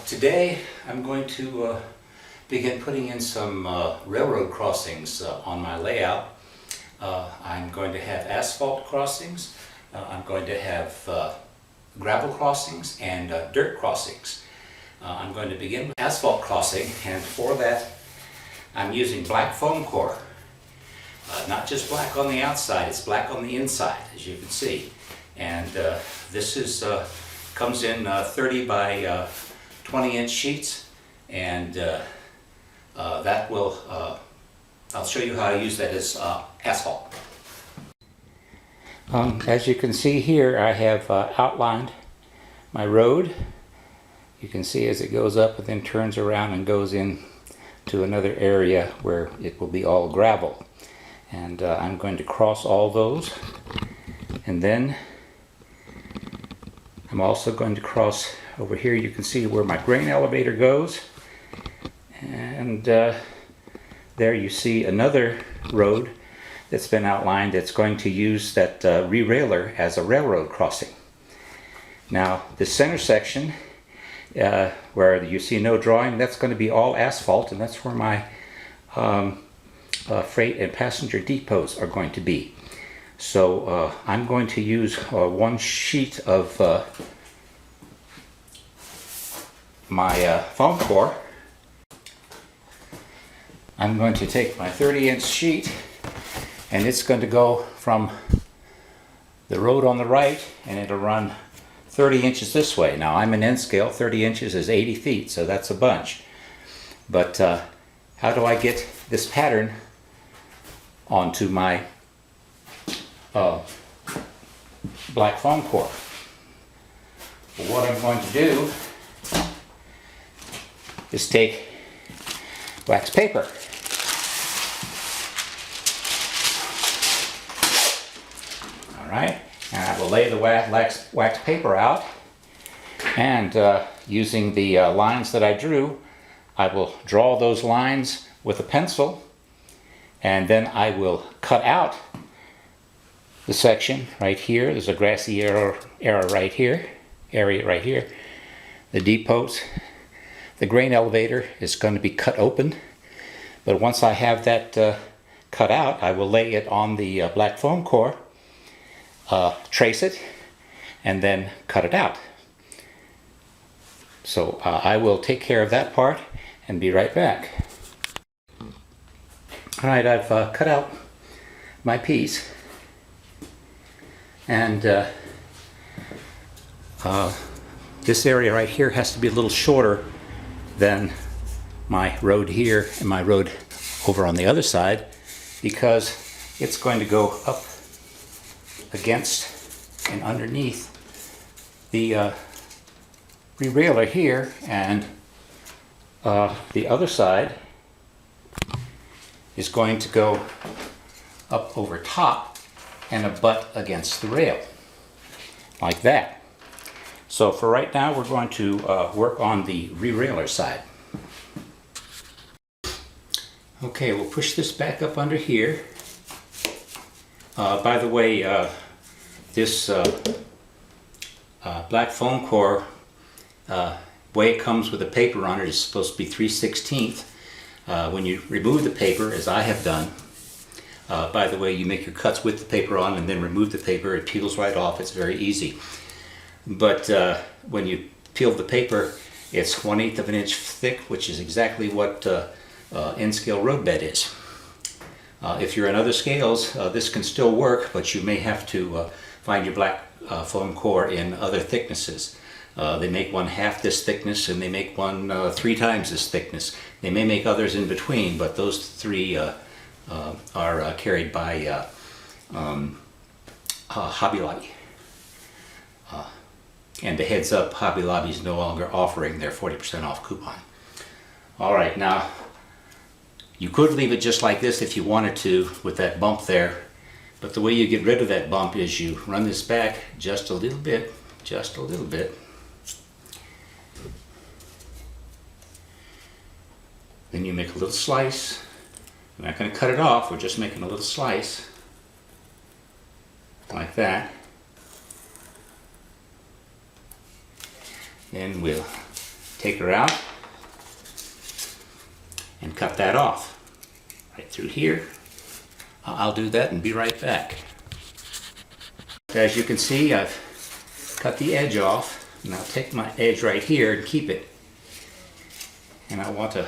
Today I'm going to begin putting in some railroad crossings on my layout. I'm going to have asphalt crossings, I'm going to have gravel crossings and dirt crossings. I'm going to begin with asphalt crossing, and for that I'm using black foam core. Not just black on the outside, it's black on the inside, as you can see. And this is comes in 30 by 20-inch sheets, and that will, I'll show you how I use that as asphalt. As you can see here, I have outlined my road. You can see as it goes up and then turns around and goes in to another area where it will be all gravel. And I'm going to cross all those, and then I'm also going to cross over here. You can see where my grain elevator goes, and there you see another road that's been outlined that's going to use that re-railer as a railroad crossing. Now the center section where you see no drawing, that's going to be all asphalt, and that's where my freight and passenger depots are going to be. So I'm going to use one sheet of my foam core. I'm going to take my 30-inch sheet, and it's going to go from the road on the right, and it'll run 30 inches this way. Now I'm an N scale, 30 inches is 80 feet, so that's a bunch. But how do I get this pattern onto my black foam core? Well, what I'm going to do is take wax paper. Alright, and I will lay the wax paper out, and using the lines that I drew, I will draw those lines with a pencil, and then I will cut out the section right here. There's a grassy area right here. The depots, the grain elevator is going to be cut open, but once I have that cut out, I will lay it on the black foam core, trace it, and then cut it out. So I will take care of that part and be right back. Alright, I've cut out my piece, and this area right here has to be a little shorter than my road here and my road over on the other side, because it's going to go up against and underneath the re-railer here, and the other side is going to go up over top and abut against the rail, like that. So for right now, we're going to work on the re-railer side. Okay, we'll push this back up under here. By the way, this black foam core, way it comes with the paper on it is supposed to be 3/16. When you remove the paper, as I have done, by the way, you make your cuts with the paper on and then remove the paper. It peels right off. It's very easy. But when you peel the paper, it's 1/8 of an inch thick, which is exactly what N-scale roadbed is. If you're in other scales, this can still work, but you may have to find your black foam core in other thicknesses. They make one half this thickness, and they make one 3 times this thickness. They may make others in between, but those 3 are carried by Hobby Lobby. And a heads up, Hobby Lobby is no longer offering their 40% off coupon. Alright, now you could leave it just like this if you wanted to, with that bump there, but the way you get rid of that bump is you run this back just a little bit, then you make a little slice. We're not going to cut it off, we're just making a little slice like that. Then we'll take her out and cut that off right through here. I'll do that and be right back. As you can see, I've cut the edge off, and I'll take my edge right here and keep it. And I want to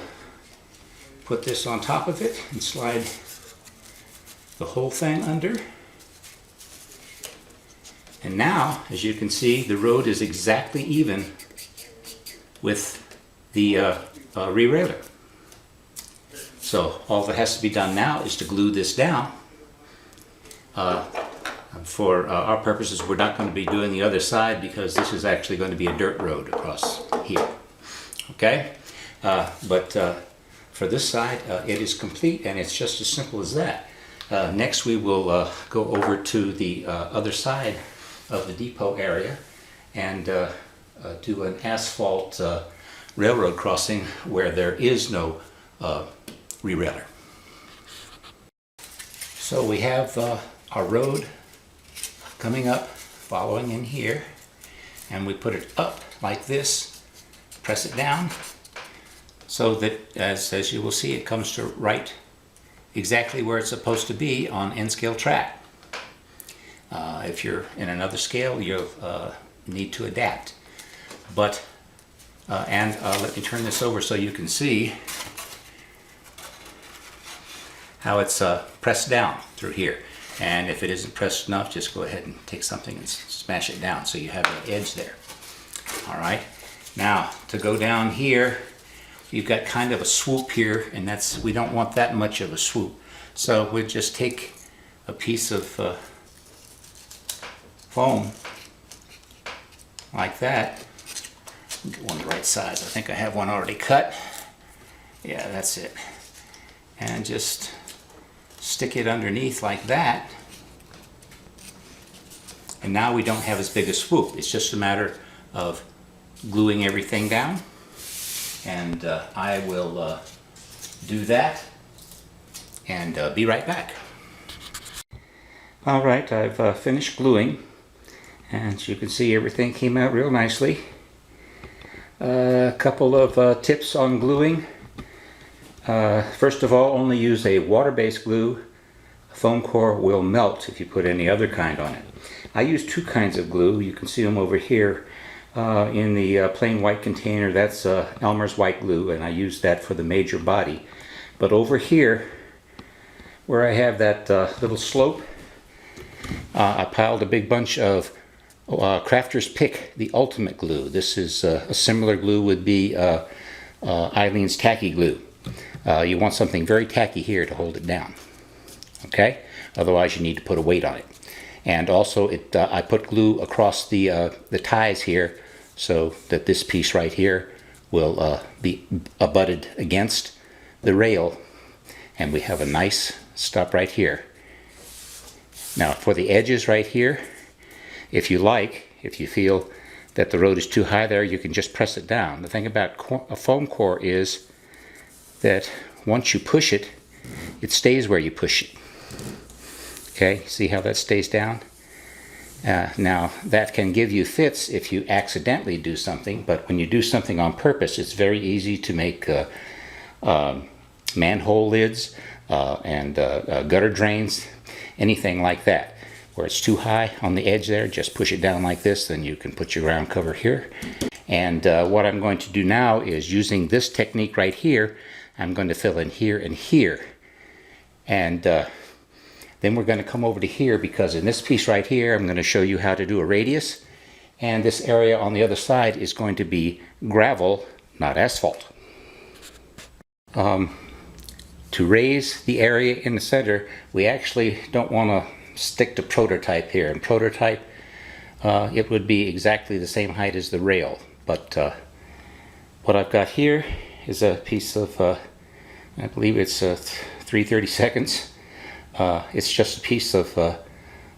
put this on top of it and slide the whole thing under. And now, as you can see, the road is exactly even with the re-railer. So all that has to be done now is to glue this down. For our purposes, we're not going to be doing the other side because this is actually going to be a dirt road across here. Okay? But for this side, it is complete, and it's just as simple as that. Next, we will go over to the other side of the depot area and do an asphalt railroad crossing where there is no re-railer. So we have our road coming up, following in here, and we put it up like this, press it down, so that as you will see, it comes to right exactly where it's supposed to be on N-scale track. If you're in another scale, you'll need to adapt. But, let me turn this over so you can see how it's pressed down through here. And if it isn't pressed enough, just go ahead and take something and smash it down so you have an edge there. All right. Now, to go down here, you've got kind of a swoop here, and we don't want that much of a swoop. So we'll just take a piece of foam like that. Get one the right size. I think I have one already cut. Yeah, that's it. And just stick it underneath like that. And now we don't have as big a swoop. It's just a matter of gluing everything down. And I will do that and be right back. All right, I've finished gluing. And as you can see, everything came out real nicely. A couple of tips on gluing. First of all, only use a water-based glue. Foam core will melt if you put any other kind on it. I use two kinds of glue. You can see them over here in the plain white container. That's Elmer's white glue, and I use that for the major body. But over here, where I have that little slope, I piled a big bunch of Crafter's Pick, the ultimate glue. This is a similar glue would be Eileen's tacky glue. You want something very tacky here to hold it down. Okay? Otherwise you need to put a weight on it. And also I put glue across the ties here so that this piece right here will be abutted against the rail, and we have a nice stop right here. Now for the edges right here, if you feel that the road is too high there, you can just press it down. The thing about a foam core is that once you push it, it stays where you push it. Okay, see how that stays down? Now, that can give you fits if you accidentally do something, but when you do something on purpose, it's very easy to make manhole lids and gutter drains, anything like that. Where it's too high on the edge there, just push it down like this, then you can put your ground cover here. And what I'm going to do now is, using this technique right here, I'm going to fill in here and here. And then we're going to come over to here, because in this piece right here, I'm going to show you how to do a radius. And this area on the other side is going to be gravel, not asphalt. To raise the area in the center, we actually don't want to stick to prototype here. In prototype, it would be exactly the same height as the rail. But what I've got here is a piece of, I believe it's 3/32. It's just a piece of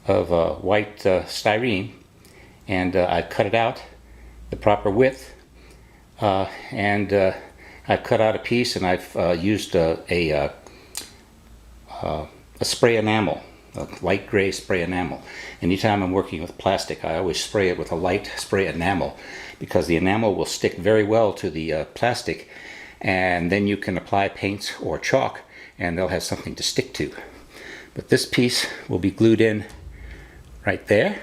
white styrene, and I've cut it out the proper width, and I've cut out a piece, and I've used a spray enamel a light gray spray enamel. Anytime I'm working with plastic, I always spray it with a light spray enamel, because the enamel will stick very well to the plastic, and then you can apply paints or chalk and they'll have something to stick to. But this piece will be glued in right there.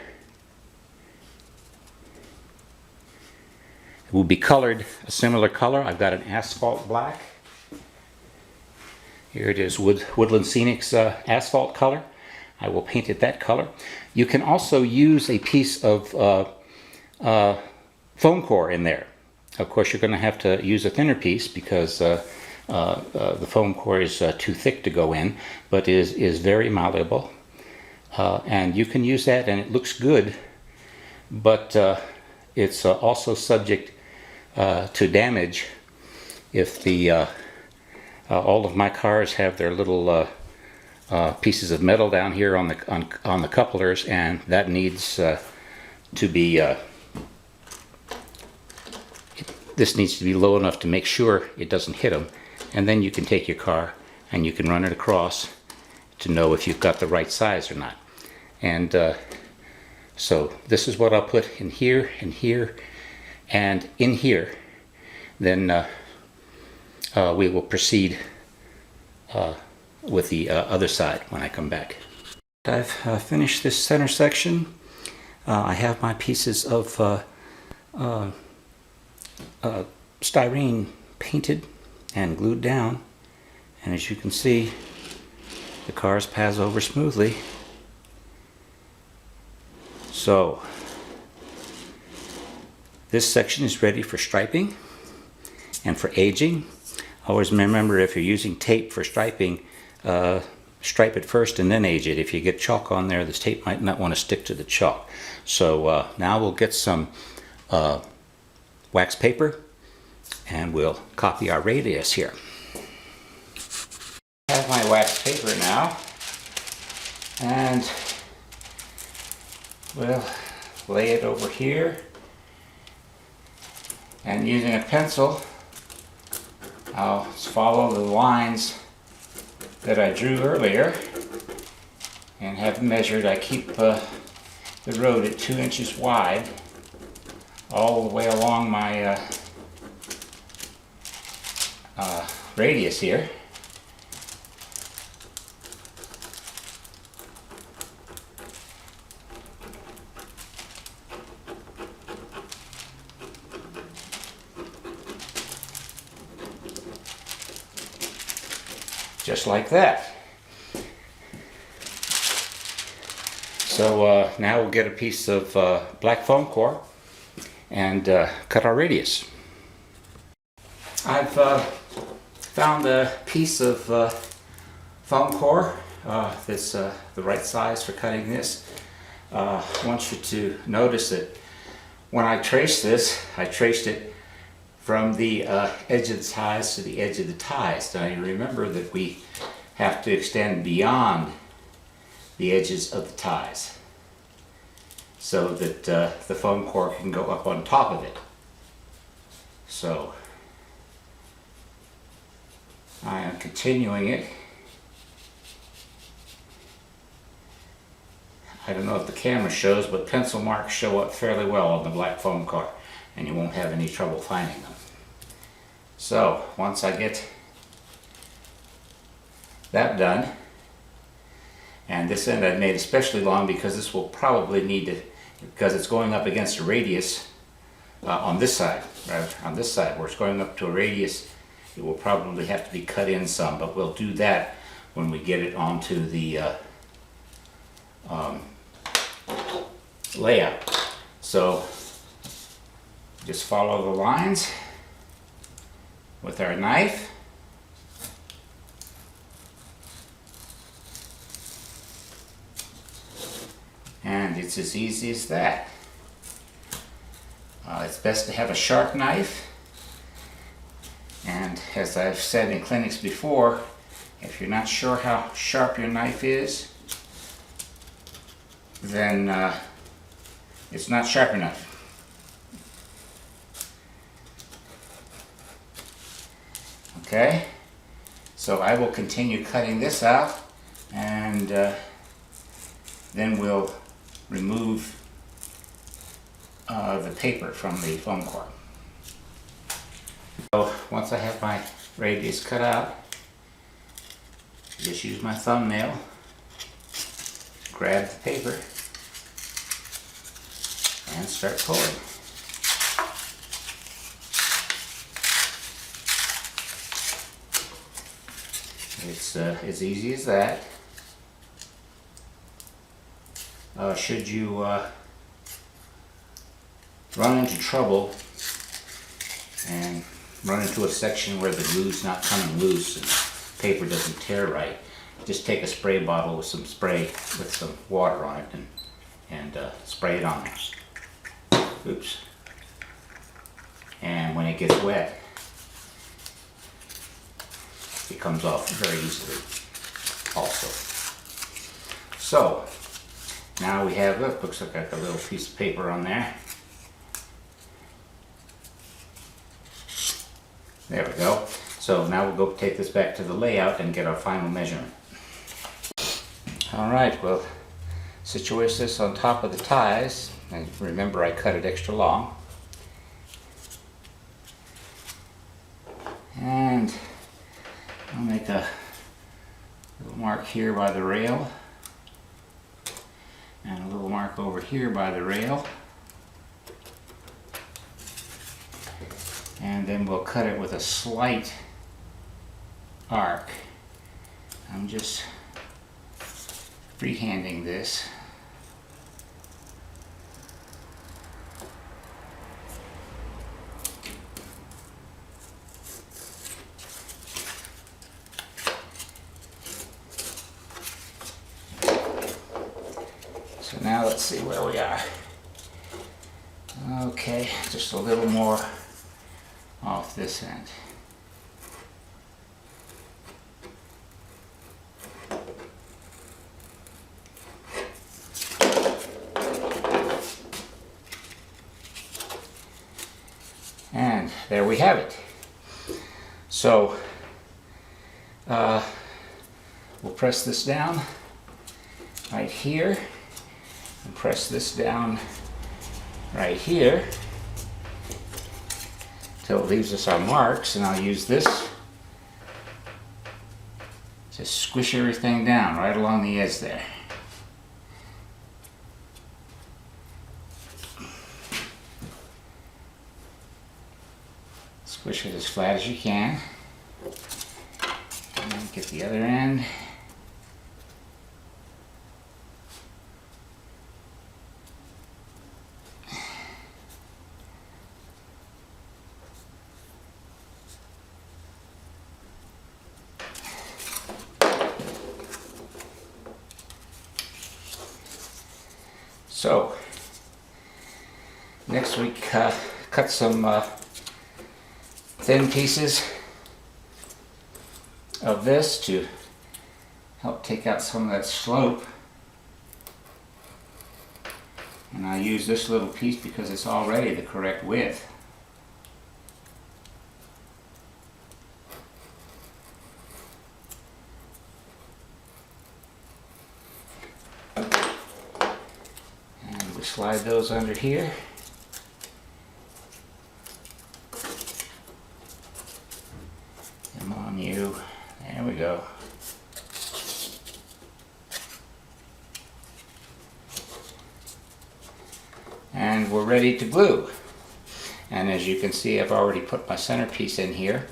It will be colored a similar color. I've got an asphalt black. Here it is, Woodland Scenic's asphalt color. I will paint it that color. You can also use a piece of foam core in there. Of course, you're going to have to use a thinner piece because the foam core is too thick to go in, but is very malleable. And you can use that and it looks good, but it's also subject to damage if the all of my cars have their little pieces of metal down here on the couplers, and that needs to be this needs to be low enough to make sure it doesn't hit them, and then you can take your car and you can run it across to know if you've got the right size or not. And so this is what I'll put in here, and here, and in here. Then we will proceed with the other side when I come back. I've finished this center section. I have my pieces of styrene painted and glued down, and as you can see, the cars pass over smoothly. So this section is ready for striping and for aging. Always remember, if you're using tape for striping, stripe it first and then age it. If you get chalk on there, this tape might not want to stick to the chalk. So now we'll get some wax paper and we'll copy our radius here. I have my wax paper now, and we'll lay it over here, and using a pencil I'll follow the lines that I drew earlier and have measured. I keep the road at 2 inches wide all the way along my radius here. Just like that. So now we'll get a piece of black foam core and cut our radius. I've found a piece of foam core that's the right size for cutting this. I want you to notice that when I traced this, I traced it from the edge of the ties to the edge of the ties. Now you remember that we have to extend beyond the edges of the ties so that the foam core can go up on top of it. So I am continuing it. I don't know if the camera shows, but pencil marks show up fairly well on the black foam core, and you won't have any trouble finding them. So once I get that done, and this end I've made especially long because this will probably need to, because it's going up against a radius on this side, rather on this side where it's going up to a radius, it will probably have to be cut in some, but we'll do that when we get it onto the layout. So just follow the lines with our knife. And it's as easy as that. It's best to have a sharp knife. And as I've said in clinics before, if you're not sure how sharp your knife is, then it's not sharp enough. Okay, so I will continue cutting this out, and then we'll remove the paper from the foam core. So once I have my radius cut out, just use my thumbnail, grab the paper, and start pulling. It's as easy as that. Should you run into trouble and run into a section where the glue's not coming loose and the paper doesn't tear right, just take a spray bottle with some spray with some water on it and spray it on there. Oops. And when it gets wet, it comes off very easily also. So now we have, looks like a little piece of paper on there. There we go. So now we'll go take this back to the layout and get our final measurement. Alright, we'll situate this on top of the ties. And remember, I cut it extra long. And I'll make a little mark here by the rail. And a little mark over here by the rail. And then we'll cut it with a slight arc. I'm just freehanding this. So now let's see where we are. Okay, just a little more off this end. And there we have it. So we'll press this down right here and press this down right here till it leaves us our marks, and I'll use this to squish everything down right along the edge there. Squish it as flat as you can. And then get the other end. So, next we cut some thin pieces of this to help take out some of that slope. And I use this little piece because it's already the correct width. Slide those under here. Come on, you. There we go. And we're ready to glue. And as you can see, I've already put my centerpiece in here.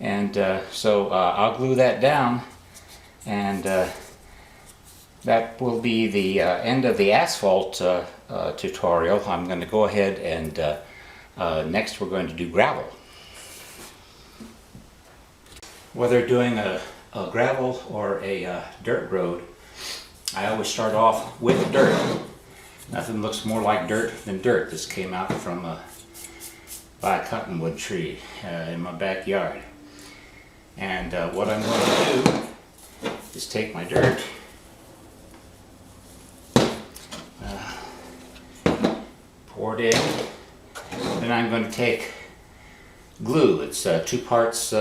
And so I'll glue that down, and that will be the end of the asphalt tutorial. I'm going to go ahead and next we're going to do gravel. Whether doing a gravel or a dirt road, I always start off with dirt. Nothing looks more like dirt than dirt. This came out from by a cottonwood tree in my backyard. And what I'm going to do is take my dirt, pour it in, then I'm going to take glue. It's 2 parts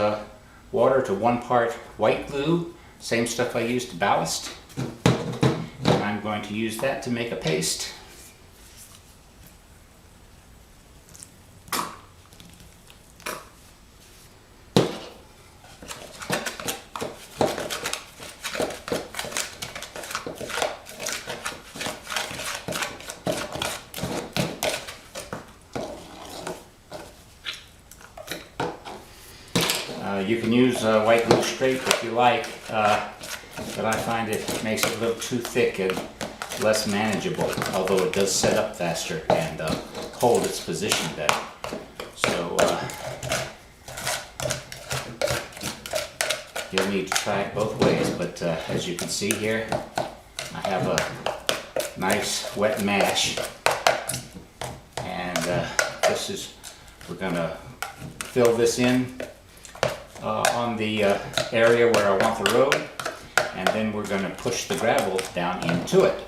water to 1 part white glue, same stuff I used to ballast. And I'm going to use that to make a paste. You can use white glue straight if you like, but I find it makes it a little too thick and less manageable, although it does set up faster and hold its position better. So you'll need to try it both ways, but as you can see here, I have a nice wet mash, and we're going to fill this in on the area where I want the road, and then we're going to push the gravel down into it.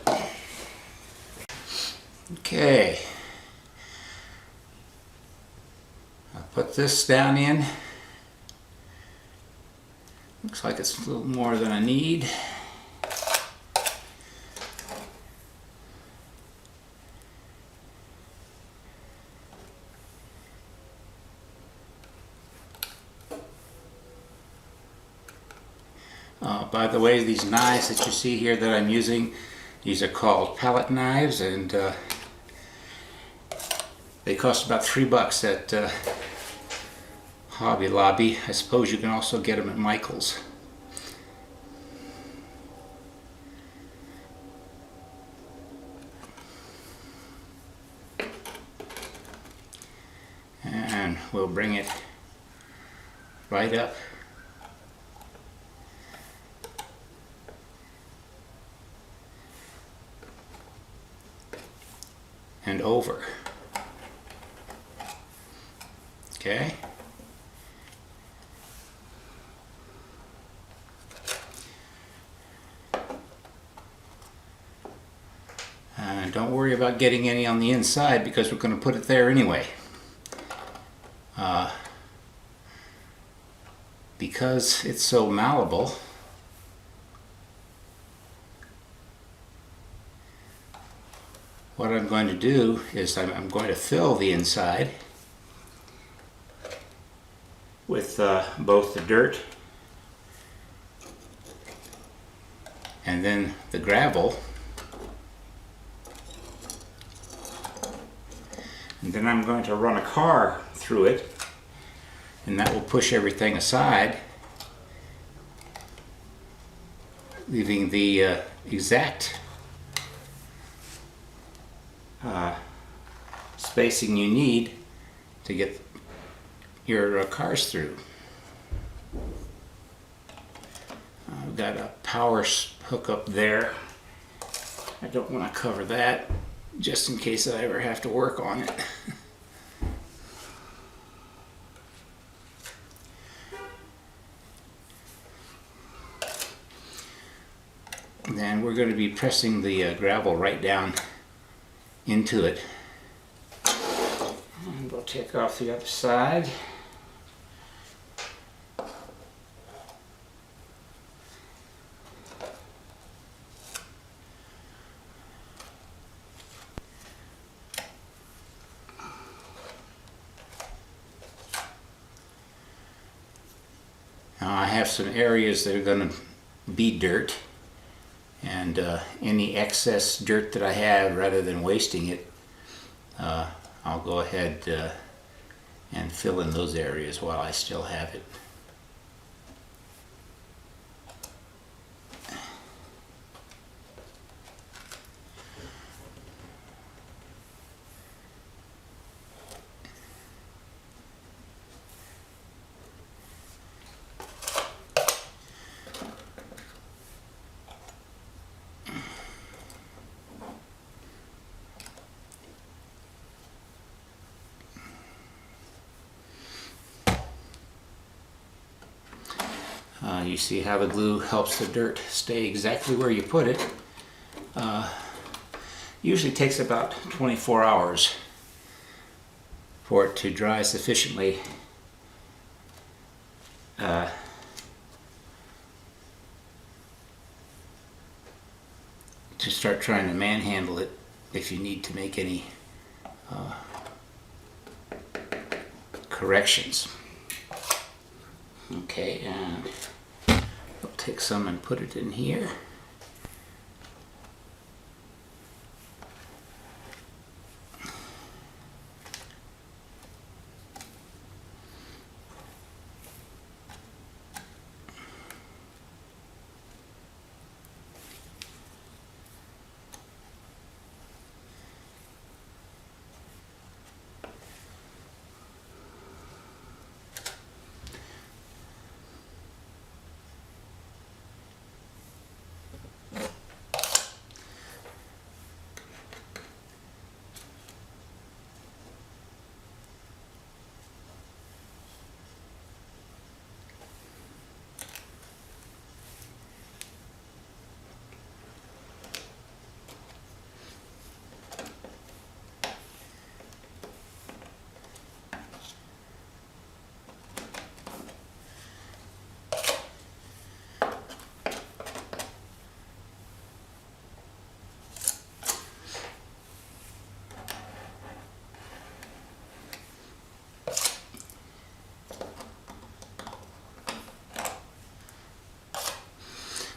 Okay, I'll put this down in. Looks like it's a little more than I need. By the way, these knives that you see here that I'm using, these are called palette knives, and they cost about $3 at Hobby Lobby. I suppose you can also get them at Michael's. And we'll bring it right up. And over. Okay. And don't worry about getting any on the inside, because we're going to put it there anyway. Because it's so malleable, what I'm going to do is I'm going to fill the inside with both the dirt and then the gravel, and then I'm going to run a car through it, and that will push everything aside, leaving the exact spacing you need to get your cars through. I've got a power hook up there. I don't want to cover that just in case I ever have to work on it. Then we're going to be pressing the gravel right down into it. And we'll take off the other side. Now I have some areas that are going to be dirt, and any excess dirt that I have, rather than wasting it, I'll go ahead and fill in those areas while I still have it. You see how the glue helps the dirt stay exactly where you put it. Usually takes about 24 hours for it to dry sufficiently to start trying to manhandle it if you need to make any corrections. Okay, and I'll take some and put it in here.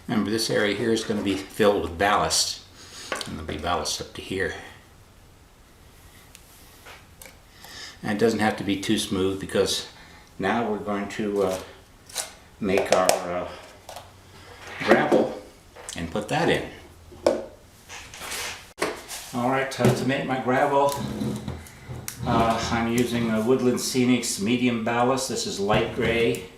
Remember, this area here is going to be filled with ballast, and there'll be ballast up to here. And it doesn't have to be too smooth, because now we're going to make our gravel and put that in. Alright, to make my gravel, I'm using a Woodland Scenics medium ballast. This is light gray.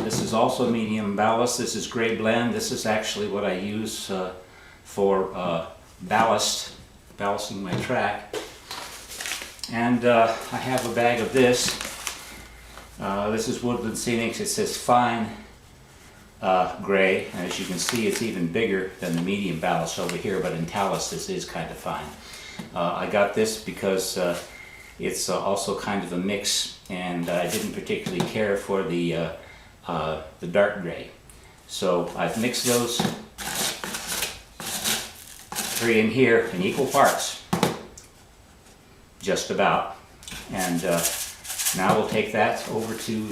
This is also medium ballast. This is gray blend. This is actually what I use for ballasting my track. And I have a bag of this. This is Woodland Scenics. It says fine gray, and as you can see, it's even bigger than the medium ballast over here, but in talus this is kind of fine. I got this because it's also kind of a mix, and I didn't particularly care for the dark gray. So I've mixed those three in here in equal parts, just about. And now we'll take that over to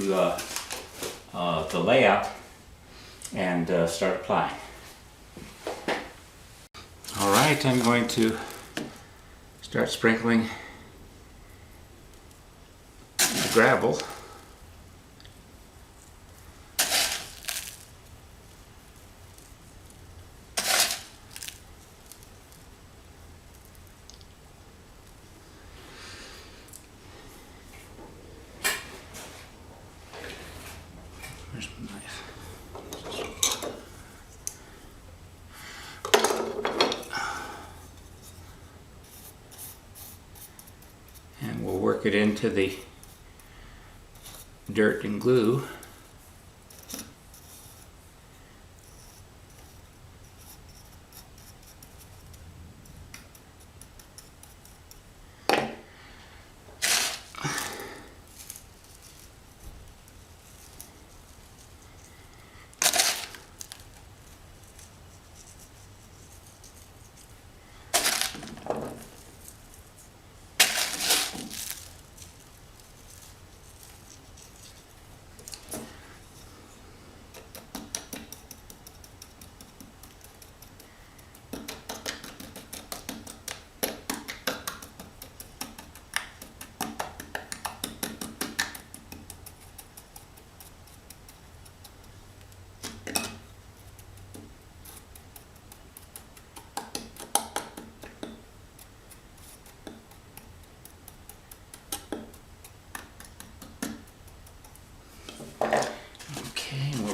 the layout and start applying. Alright, I'm going to start sprinkling the gravel. Where's my knife? And we'll work it into the dirt and glue.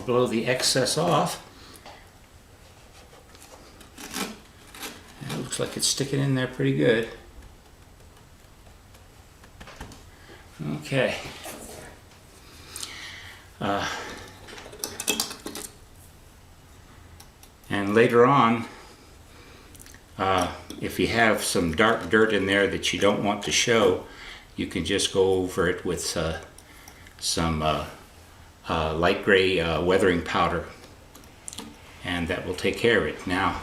Blow the excess off. It looks like it's sticking in there pretty good. Okay. And later on, if you have some dark dirt in there that you don't want to show, you can just go over it with some light gray weathering powder, and that will take care of it. Now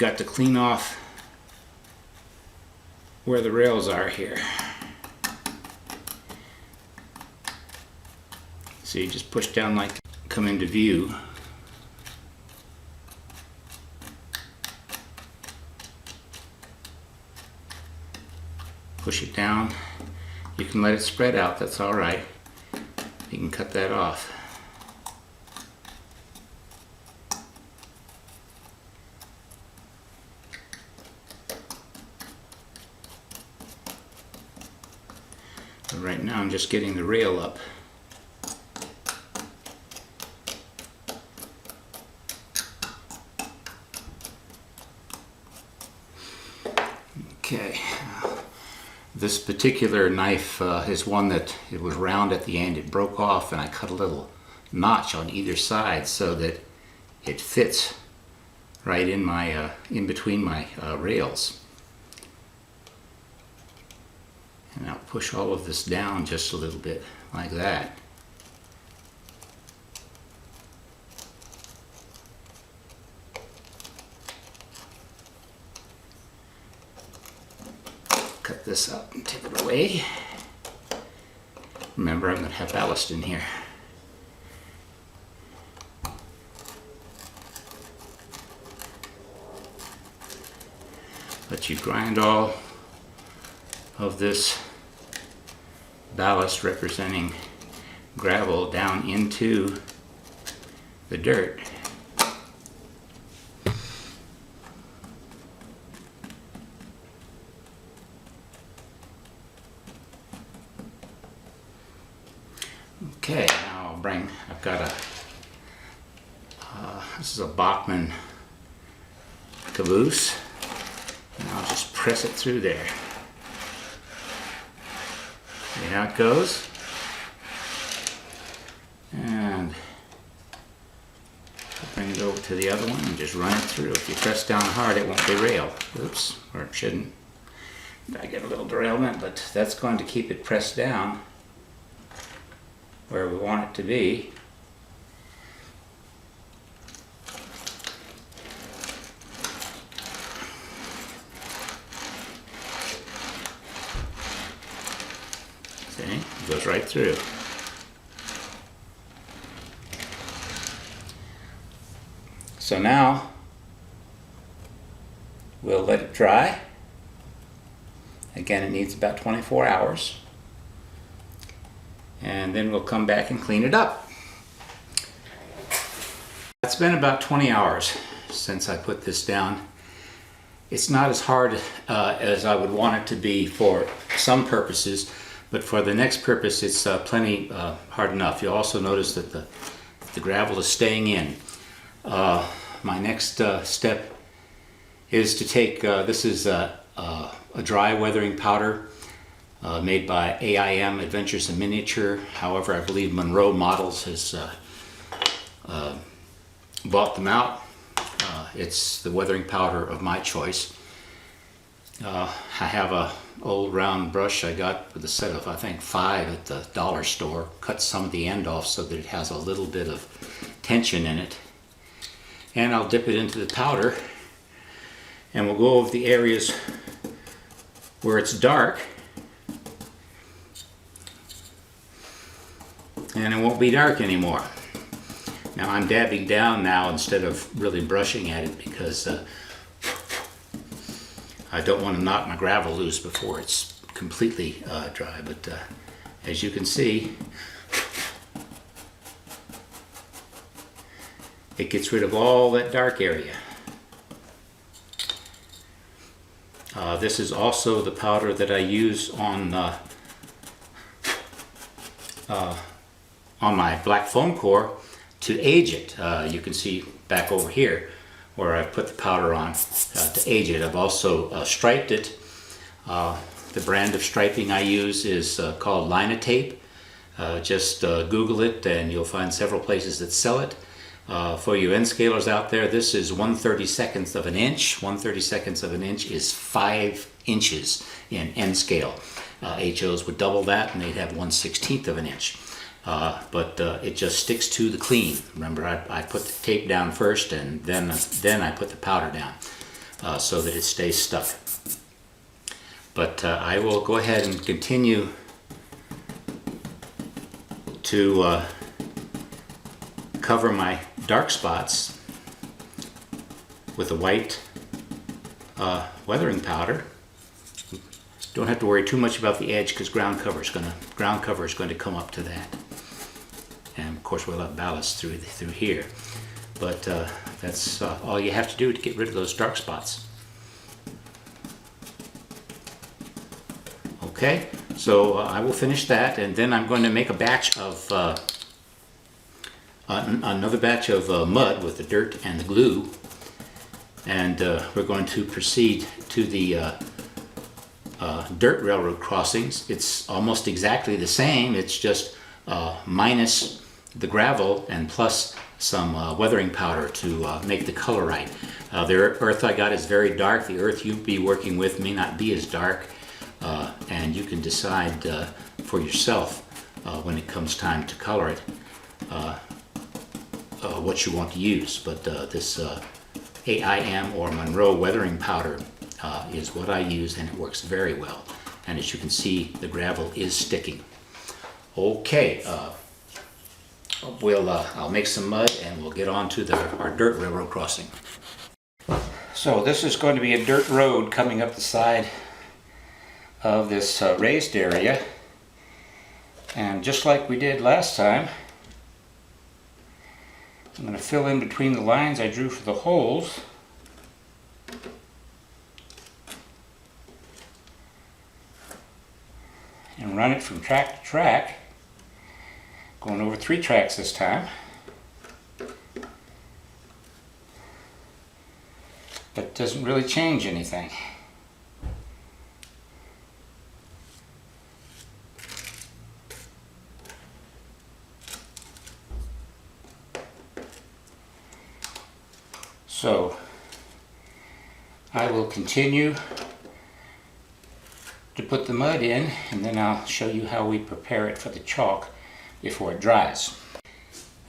got to clean off where the rails are here. So you just push down like come into view. Push it down. You can let it spread out, that's all right. You can cut that off. But right now I'm just getting the rail up. Okay. This particular knife is one that it was round at the end. It broke off and I cut a little notch on either side so that it fits right in my in between my rails. And I'll push all of this down just a little bit like that. Cut this up and take it away. Remember, I'm going to have ballast in here. But you grind all of this ballast representing gravel down into the dirt. Okay, now I've got this is a Bachmann caboose, and I'll just press it through there. See how it goes? And I'll bring it over to the other one and just run it through. If you press down hard, it won't derail. Oops, or it shouldn't. I get a little derailment, but that's going to keep it pressed down where we want it to be. See, it goes right through. So now we'll let it dry. Again, it needs about 24 hours. And then we'll come back and clean it up. It's been about 20 hours since I put this down. It's not as hard as I would want it to be for some purposes, but for the next purpose it's plenty hard enough. You'll also notice that the gravel is staying in. My next step is to take, this is a dry weathering powder made by AIM, Adventures in Miniature. However, I believe Monroe Models has bought them out. It's the weathering powder of my choice. I have a old round brush I got with a set of, I think, 5 at the dollar store. Cut some of the end off so that it has a little bit of tension in it. And I'll dip it into the powder and we'll go over the areas where it's dark. And it won't be dark anymore. Now I'm dabbing down now instead of really brushing at it because I don't want to knock my gravel loose before it's completely dry. But as you can see, it gets rid of all that dark area. This is also the powder that I use on my black foam core to age it. You can see back over here where I put the powder on to age it. I've also striped it. The brand of striping I use is called Linotape. Just Google it and you'll find several places that sell it. For you N scalers out there, this is 1/32 of an inch. 1/32 of an inch is 5 inches in N scale. HOs would double that and they'd have 1/16 of an inch. But it just sticks to the clean. Remember, I put the tape down first and then I put the powder down. so that it stays stuck. But I will go ahead and continue to cover my dark spots with a white weathering powder. Don't have to worry too much about the edge because ground cover is going to come up to that. And of course we'll have ballast through here. But that's all you have to do to get rid of those dark spots. Okay, so I will finish that, and then I'm going to make a batch of another batch of mud with the dirt and the glue, and we're going to proceed to the dirt railroad crossings. It's almost exactly the same, it's just minus the gravel and plus some weathering powder to make the color right. The earth I got is very dark. The earth you'll be working with may not be as dark, and you can decide for yourself when it comes time to color it what you want to use. But this AIM or Monroe weathering powder is what I use, and it works very well. And as you can see, the gravel is sticking. Okay, I'll make some mud and we'll get on to our dirt railroad crossing. So this is going to be a dirt road coming up the side of this raised area, and just like we did last time, I'm going to fill in between the lines I drew for the holes. And run it from track to track, going over 3 tracks this time. But doesn't really change anything. So I will continue to put the mud in, and then I'll show you how we prepare it for the chalk before it dries.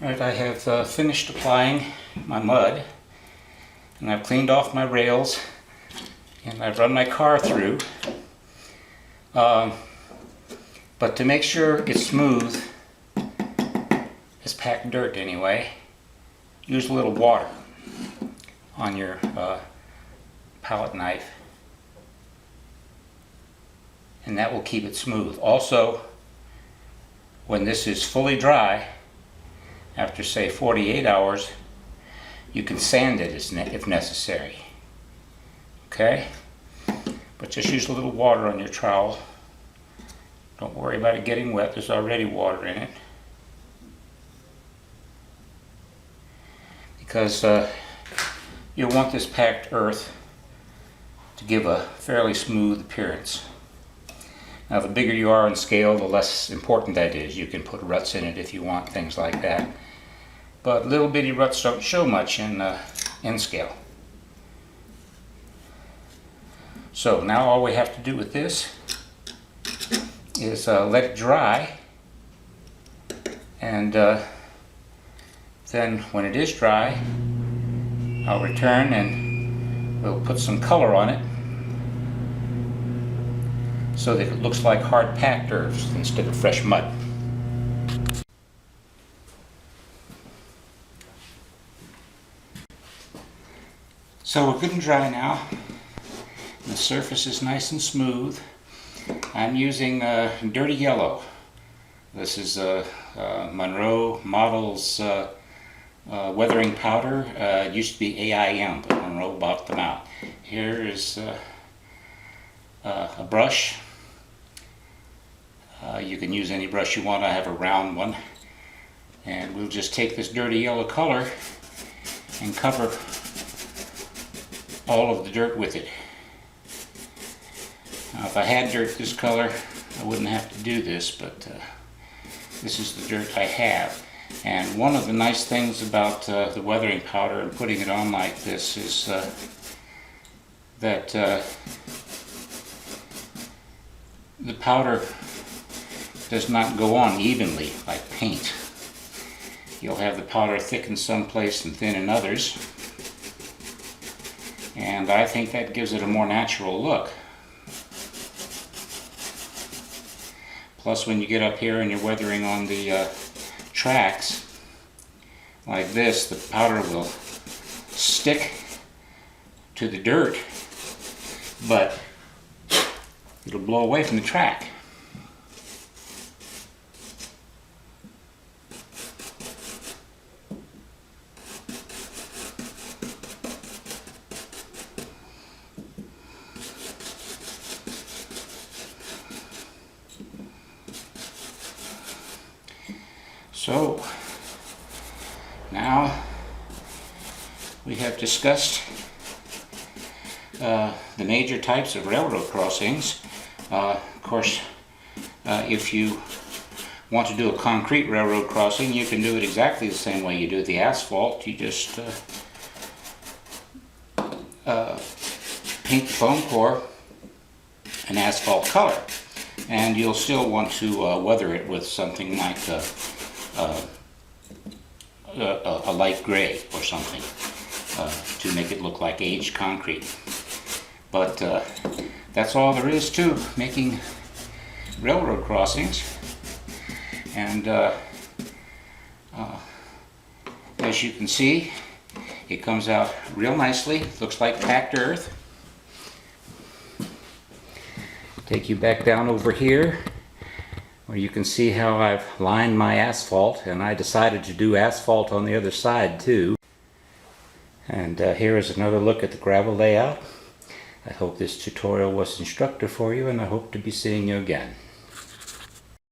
Alright, I have finished applying my mud, and I've cleaned off my rails, and I've run my car through. But to make sure it's smooth, it's packed dirt anyway, use a little water on your palette knife, and that will keep it smooth. Also, when this is fully dry, after say 48 hours, you can sand it if necessary. Okay? But just use a little water on your trowel. Don't worry about it getting wet, there's already water in it. Because you'll want this packed earth to give a fairly smooth appearance. Now the bigger you are in scale, the less important that is. You can put ruts in it if you want, things like that. But little bitty ruts don't show much in scale. So now all we have to do with this is let it dry, and then when it is dry, I'll return and we'll put some color on it so that it looks like hard packed earth instead of fresh mud. So we're good and dry now. The surface is nice and smooth. I'm using dirty yellow. This is Monroe Models weathering powder. It used to be AIM, but Monroe bought them out. Here is a brush. You can use any brush you want. I have a round one. And we'll just take this dirty yellow color and cover all of the dirt with it. Now if I had dirt this color, I wouldn't have to do this, but this is the dirt I have. And one of the nice things about the weathering powder and putting it on like this is that the powder does not go on evenly like paint. You'll have the powder thick in some places and thin in others. And I think that gives it a more natural look. Plus, when you get up here and you're weathering on the tracks like this, the powder will stick to the dirt, but it'll blow away from the track. So now we have discussed the major types of railroad crossings. Of course, if you want to do a concrete railroad crossing, you can do it exactly the same way you do the asphalt. You just paint the foam core an asphalt color, and you'll still want to weather it with something like a light gray or something to make it look like aged concrete. But that's all there is to making railroad crossings. And as you can see, it comes out real nicely. Looks like packed earth. Take you back down over here where you can see how I've lined my asphalt, and I decided to do asphalt on the other side too. And here is another look at the gravel layout. I hope this tutorial was instructive for you, and I hope to be seeing you again.